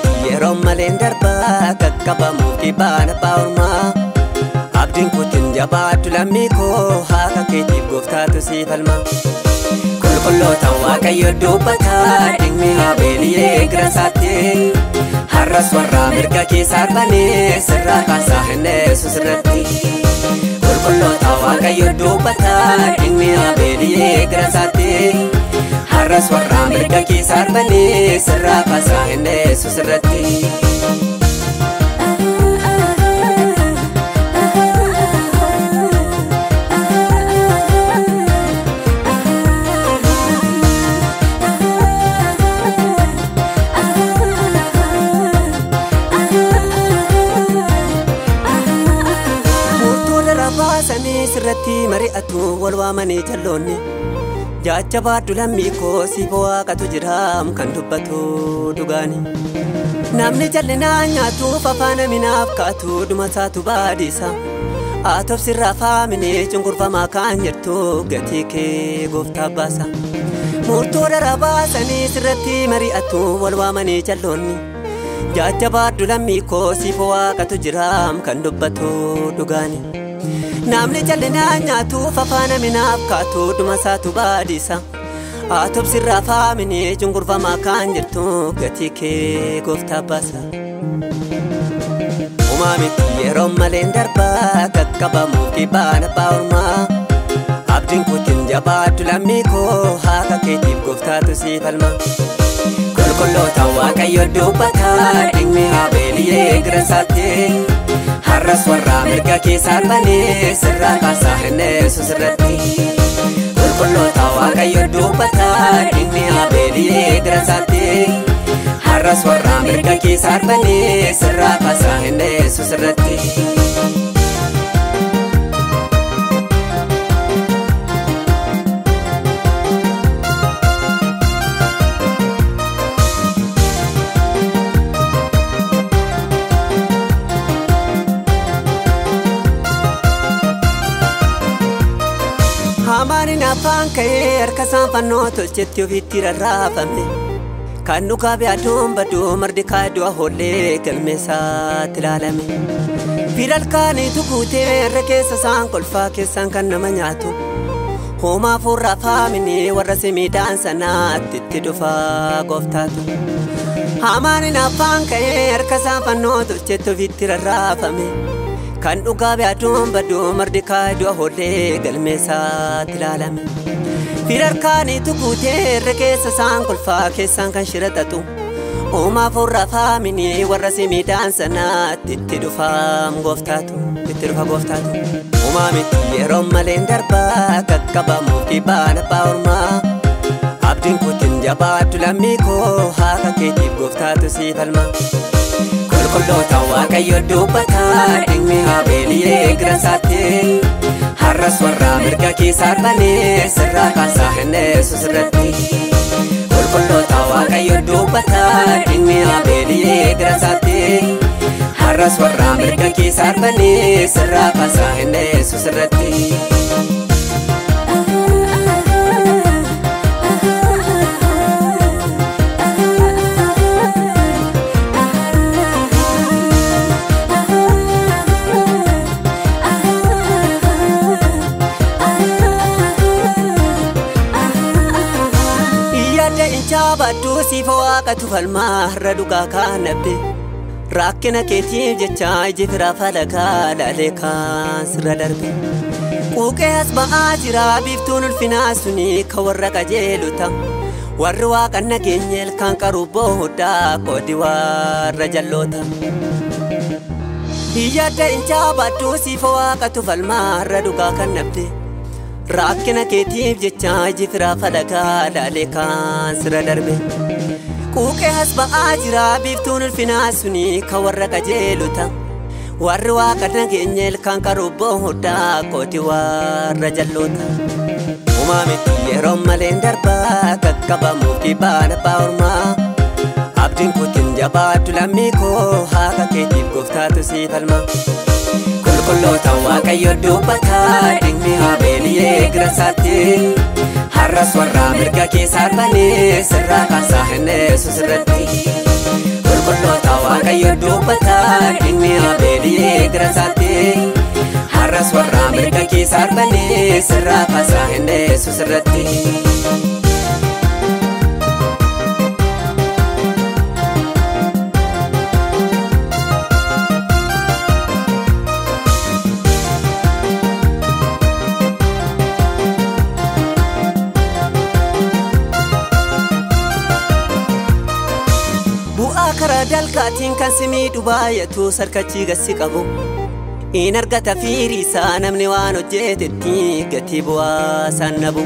miti yeroo maleen darbaa kakkabamuuf kibaana baa'urmaa abdiin kutin jabaaddu lammii koo haaka keetiif gooftaatu siif falma qulqulloota waaqayyo dubbataa dhimmi Haabeelii eegira isaatti har'as warra mirga keessa arbanee sirraa kaasaa hin dheessu sirratti qulqulloota waaqayyo dubbataa dhimmi Haabeelii eegira isaatti har'as warra mirga keessa arbanee sirraa kaasaa hin dheessu sirratti. Sirratti mari'atu wal waamanii jalloonni jajjabaaddu lammii koo siif waaqatu jiraam kan dubbatu dhugaani namni jallinaa nyaatuuf afaan minaaf kaatu dhumasaatu baadhiisa aatoof sirraa faaminee cunqurfamaa kan jirtu gatii kee gooftaa baasa murtoo dara baasanii sirratti mari'atu wal waamanii jalloonni jajjabaaddu lammii koo siif waaqatu jiraam kan dubbatu dhugaani namni jallinaa nyaatuuf afaan minaaf kaatu dhumasaatu baadhiisa aatoof sirraa faaminee cunqurfamaa kan jirtu gatii kee gooftaa baasa uumaa miti yeroo maleen darbaa kakkabamuuf kibaana baa'urmaa abdiin kutin jabaaddu lammii koo haaka keetiif gooftaatu siif falma qulqulloota waaqayyo dubbataa dhimmi Haabeelii eegira isaatti har'as warra mirga keessa arbanee sirraa kaasaa hin dheessu sirratti qulqulloota waaqayyo dubbataa dhimmi Haabeelii eegira isaatti har'as warra mirga keessa arbanee sirraa kaasaa hin dheessu sirratti. Hamaaniin afaan ka'ee harka isaan fannoo tolchetti ofiitti rarraafame kan dhugaa be'aduun baduu mardi kaaduu ahoollee galmeessaatti ilaalame fidalkaaniitu guutee irra keessa isaan kolfaa keessaan kan nama nyaatu hoomaa fuurraa faaminee warra simiidhaan sanaatti itti dhufaa gooftaatu hamaaniin afaan ka'ee harka isaan fannoo tolchetti ofiitti rarraafame kan dhugaa be'aduun baduu mardi kaaduu ahoollee galmeessaatti ilaalame fidalkaaniitu guutee irra keessa isaan kolfaa keessaan kan shiraxatu hoomaa fuurraa faaminee warra simiidhaan sanaatti itti dhufa gooftaatu uumaa miti yeroo maleen darbaa kakkabamuuf kibaana baa'urmaa abdiin kutin jabaaddu lammii koo haaka keetiif gooftaatu siif falma qulqulloota waaqayyo dubbataa dhimmi Haabeelii eegira isaatti har'as warra mirga keessa arbanee sirraa kaasaa hin dheessu sirratti qulqulloota waaqayyo dubbataa dhimmi Haabeelii eegira isaatti har'as warra mirga keessa arbanee sirraa kaasaa hin dheessu sirratti. Jabaaddu siif waaqatu falmaa har'a dhugaa kan abde rakkina keetiif jecha iji firaa falagaa laalee kan sirra darbe quuqee as ba'aa jira biiftuun ulfinaa suni kan warra qajeelota warri waaqan nageenye ilkaan qaruu boodaa qoodi warra jalloota yaadda hin jabaaddu siif waaqatu falmaa har'a dhugaa kan abde rakkina keetiif jecha iji firaa falagaa laalee kan sirra darbe quuqee as ba'aa jira biiftuun ulfinaa suni kan warra qajeelota warri waaqan nageenye ilkaan qaruu boodaa qoodi warra jalloota uumaa miti yeroo maleen darbaa kakkabamuuf kibaana baa'urmaa abdiin kutin jabaaddu lammii koo haaka keetiif gooftaatu siif falma qulqulloota waaqayyo dubbataa dhimmi Haabeelii eegira isaatti har'as warra mirga keessa arbanee sirraa kaasaa hin dheessu sirratti qulqulloota waaqayyo dubbata dhimmi abeelii girasaatti har'as warra mirga keessa arbanii sirraa kaasaa hin dheessu sirratti. Karaa dalgaatiin kan simiidhu baay'atu sarkachii gassi qabu in argata fiirisaa namni waan hojjetetti gatii bu'aa sannabu.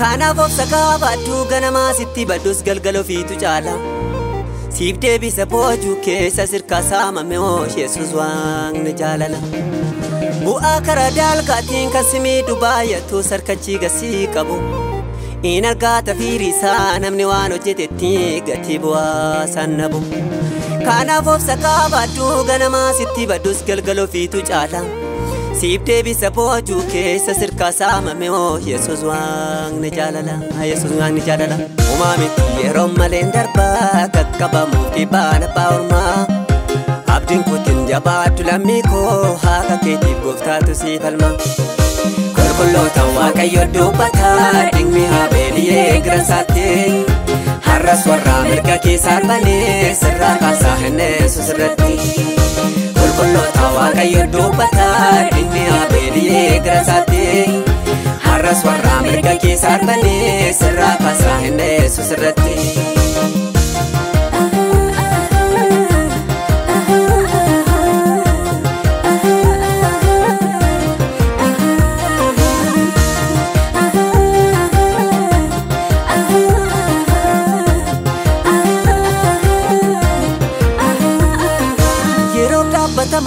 Kanaaf obsa qabaadhu ganamaa sitti baddus galgala ofiitu caala siif deebisa boojuu keessa sirkaa saamame Yesuus waaqni jaalala. Bu'aa karaa dalgaatiin kan simiidhu baay'atu sarkachii gassi qabu in argata fiirisaa namni waan hojjetetti gatii bu'aa sannabu. Kanaaf obsa qabaadhu ganamaa sitti baddus galgala ofiitu caala siif deebisa boojuu keessa sirkaa saamame Yesuus waaqni jaalala. Yesuus waaqni jaalala. Uumaa miti yeroo malee darbaa qaqqabamuuf dhibbaan abbaa ormaa abdiin kutin jabaadhu lammii koo haqa keetiif gooftaatu siif falma. Qulqulloota waaqayyo dubbata dhimmi abeelii girasaatti har'as warra mirga keessa arbanii sirraa kaasaa hin dheessu sirratti. Qulqulloota waaqayyo dubbata dhimmi abeelii girasaatti har'as warra mirga keessa arbanii sirraa kaasaa hin dheessu sirratti.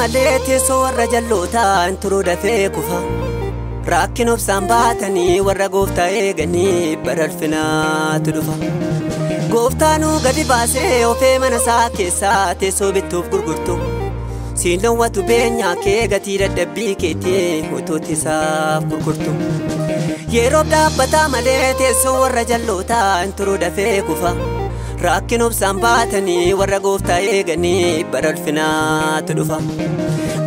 Malee teessoo warra jallootaa hin turuu dafee kufa rakkin obsaan baatanii warra gooftaa eeganii badalfinaatu dhufa. Gooftaanuu gadi baasee ofee mana isaa keessaa teessoo bittuuf gurgurtu siin dhowwatu beenyaa kee gatii dadhabbii keetii utuutti isaaf gurgurtu. Yeroo dhaabbataa malee teessoo warra jallootaa hin turuu dafee kufa rakkin obsaan baatanii warra gooftaa eeganii badalfinaatu dhufa.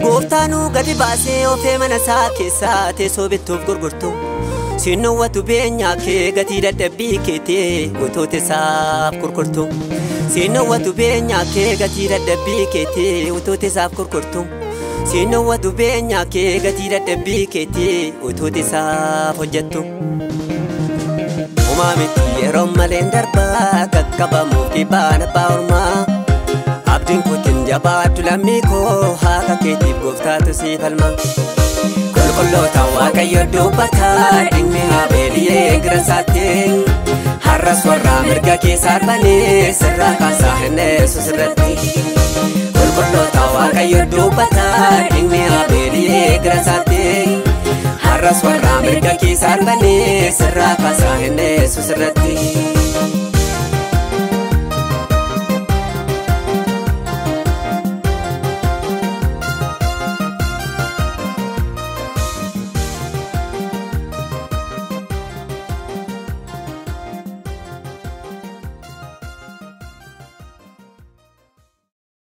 Gooftaanuu gadi baasee ofee mana isaa keessaa teessoo bittuuf gurgurtu siin dhowwatu beenyaa kee gatii dadhabbii keetii utuutti isaaf gurgurtu. Siin dhowwatu beenyaa kee gatii dadhabbii keetii utuutti isaaf gurgurtu. Siin dhowwatu beenyaa kee gatii dadhabbii keetii utuutti isaaf hojjettu. Uumaa miti yeroo malee darbaa qaqqabamuuf dhibbaan abbaa ormaa abdiin kutin jabaadhu lammii koo haqa keetiif gooftaatu siif falma. Qulqulloota waaqayyo dubbata dhimmi abeelii girasaatti har'as warra mirga keessa arbanii sirraa kaasaa hin dheessu sirratti. Qulqulloota waaqayyo dubbata dhimmi abeelii girasaatti har'as warra mirga keessa arbanii sirraa kaasaa hin dheessu sirratti.